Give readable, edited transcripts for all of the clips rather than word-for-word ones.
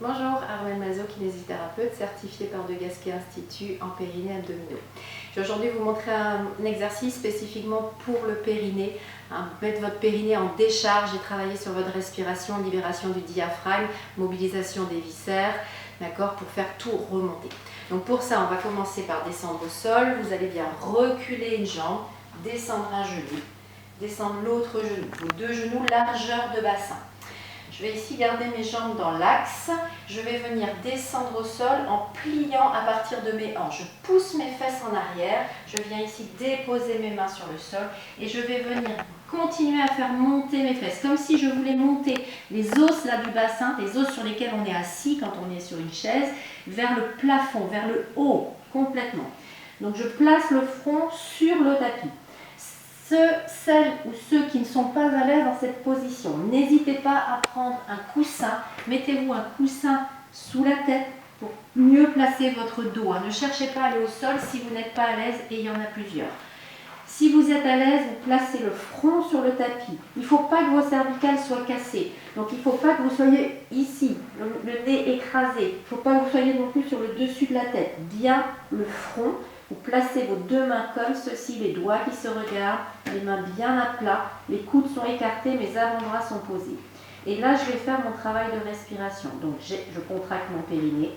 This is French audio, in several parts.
Bonjour, Armelle Mazot, kinésithérapeute certifiée par De Gasquet Institut en périnée abdominaux. Je vais aujourd'hui vous montrer un exercice spécifiquement pour le périnée. Mettre votre périnée en décharge et travailler sur votre respiration, libération du diaphragme, mobilisation des viscères, d'accord, pour faire tout remonter. Donc pour ça, on va commencer par descendre au sol. Vous allez bien reculer une jambe, descendre un genou, descendre l'autre genou, vos deux genoux, largeur de bassin. Je vais ici garder mes jambes dans l'axe. Je vais venir descendre au sol en pliant à partir de mes hanches. Je pousse mes fesses en arrière. Je viens ici déposer mes mains sur le sol et je vais venir continuer à faire monter mes fesses. Comme si je voulais monter les os là du bassin, les os sur lesquels on est assis quand on est sur une chaise, vers le plafond, vers le haut, complètement. Donc je place le front sur le tapis. Celles ou ceux qui ne sont pas à l'aise dans cette position, n'hésitez pas à prendre un coussin. Mettez-vous un coussin sous la tête pour mieux placer votre dos. Ne cherchez pas à aller au sol si vous n'êtes pas à l'aise, et il y en a plusieurs. Si vous êtes à l'aise, vous placez le front sur le tapis. Il ne faut pas que vos cervicales soient cassées. Donc il ne faut pas que vous soyez ici, le nez écrasé. Il ne faut pas que vous soyez non plus sur le dessus de la tête. Bien le front. Vous placez vos deux mains comme ceci, les doigts qui se regardent, les mains bien à plat, les coudes sont écartés, mes avant-bras sont posés. Et là, je vais faire mon travail de respiration. Donc, je contracte mon périnée,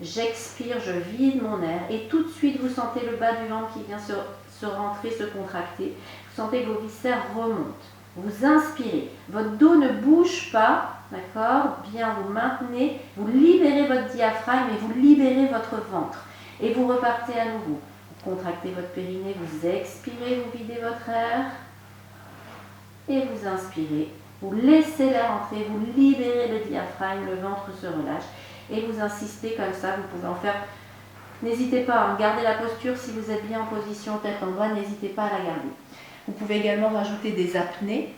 j'expire, je vide mon air et tout de suite, vous sentez le bas du ventre qui vient se rentrer, se contracter. Vous sentez que vos viscères remontent. Vous inspirez, votre dos ne bouge pas, d'accord? Bien, vous maintenez, vous libérez votre diaphragme et vous libérez votre ventre. Et vous repartez à nouveau. Vous contractez votre périnée, vous expirez, vous videz votre air. Et vous inspirez. Vous laissez l'air entrer, vous libérez le diaphragme, le ventre se relâche. Et vous insistez comme ça, vous pouvez en faire. N'hésitez pas à garder la posture si vous êtes bien en position tête en bas, n'hésitez pas à la garder. Vous pouvez également rajouter des apnées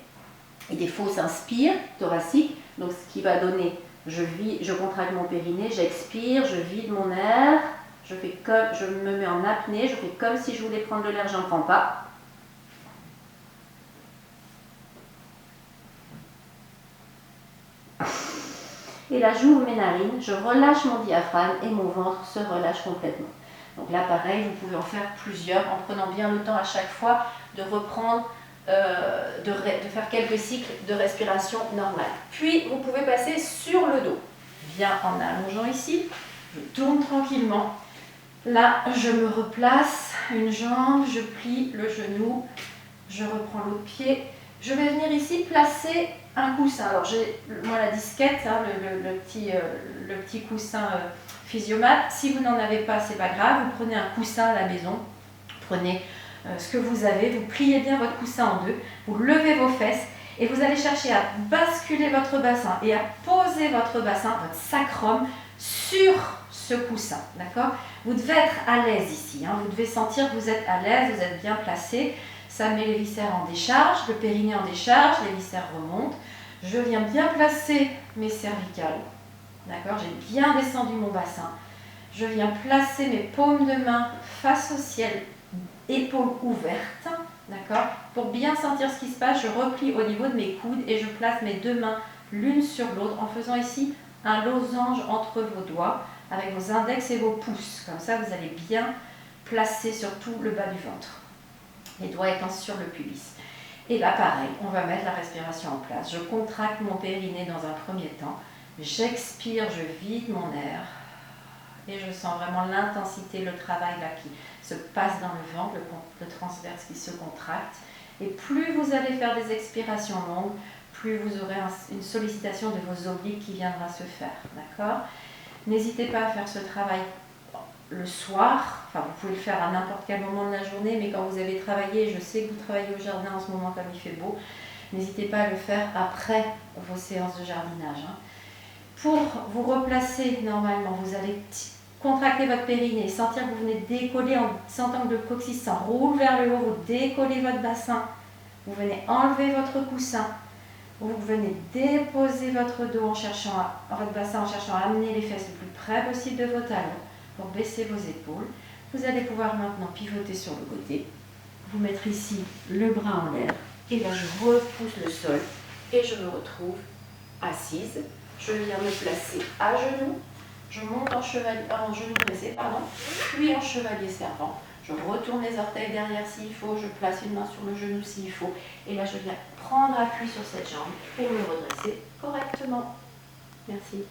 et des fausses inspires thoraciques. Donc ce qui va donner, je contracte mon périnée, j'expire, je vide mon air. Je me mets en apnée, je fais comme si je voulais prendre de l'air, j'en prends pas. Et là, j'ouvre mes narines, je relâche mon diaphragme et mon ventre se relâche complètement. Donc là, pareil, vous pouvez en faire plusieurs en prenant bien le temps à chaque fois de reprendre, de faire quelques cycles de respiration normale. Puis, vous pouvez passer sur le dos. Bien en allongeant ici, je tourne tranquillement. Là, je me replace, une jambe, je plie le genou, je reprends l'autre pied. Je vais venir ici placer un coussin. Alors, j'ai moi la disquette, hein, le petit coussin Physiomat. Si vous n'en avez pas, c'est pas grave. Vous prenez un coussin à la maison, prenez ce que vous avez, vous pliez bien votre coussin en deux, vous levez vos fesses et vous allez chercher à basculer votre bassin et à poser votre bassin, votre sacrum, sur ce coussin, d'accord? Vous devez être à l'aise ici, hein. Vous devez sentir que vous êtes à l'aise, vous êtes bien placé. Ça met les viscères en décharge, le périnée en décharge, les viscères remontent. Je viens bien placer mes cervicales, d'accord? J'ai bien descendu mon bassin. Je viens placer mes paumes de main face au ciel, épaules ouvertes, d'accord? Pour bien sentir ce qui se passe, je replie au niveau de mes coudes et je place mes deux mains l'une sur l'autre en faisant ici un losange entre vos doigts avec vos index et vos pouces. Comme ça, vous allez bien placer surtout le bas du ventre. Les doigts étant sur le pubis. Et là, pareil, on va mettre la respiration en place. Je contracte mon périnée dans un premier temps. J'expire, je vide mon air. Et je sens vraiment l'intensité, le travail là qui se passe dans le ventre, le transverse qui se contracte. Et plus vous allez faire des expirations longues, plus vous aurez une sollicitation de vos obliques qui viendra se faire, d'accord? N'hésitez pas à faire ce travail le soir, enfin vous pouvez le faire à n'importe quel moment de la journée, mais quand vous avez travaillé, je sais que vous travaillez au jardin en ce moment comme il fait beau, n'hésitez pas à le faire après vos séances de jardinage, hein. Pour vous replacer normalement, vous allez contracter votre périnée, sentir que vous venez décoller en sentant que le coccyx s'enroule vers le haut, vous décollez votre bassin, vous venez enlever votre coussin. Vous venez déposer votre dos votre bassin en cherchant à amener les fesses le plus près possible de vos talons pour baisser vos épaules. Vous allez pouvoir maintenant pivoter sur le côté, vous mettre ici le bras en l'air et là je repousse le sol et je me retrouve assise Je viens me placer à genoux. Je monte en genou dressé, pardon, puis en chevalier servant. Je retourne les orteils derrière s'il faut, je place une main sur le genou s'il faut. Et là, je viens prendre appui sur cette jambe pour me redresser correctement. Merci.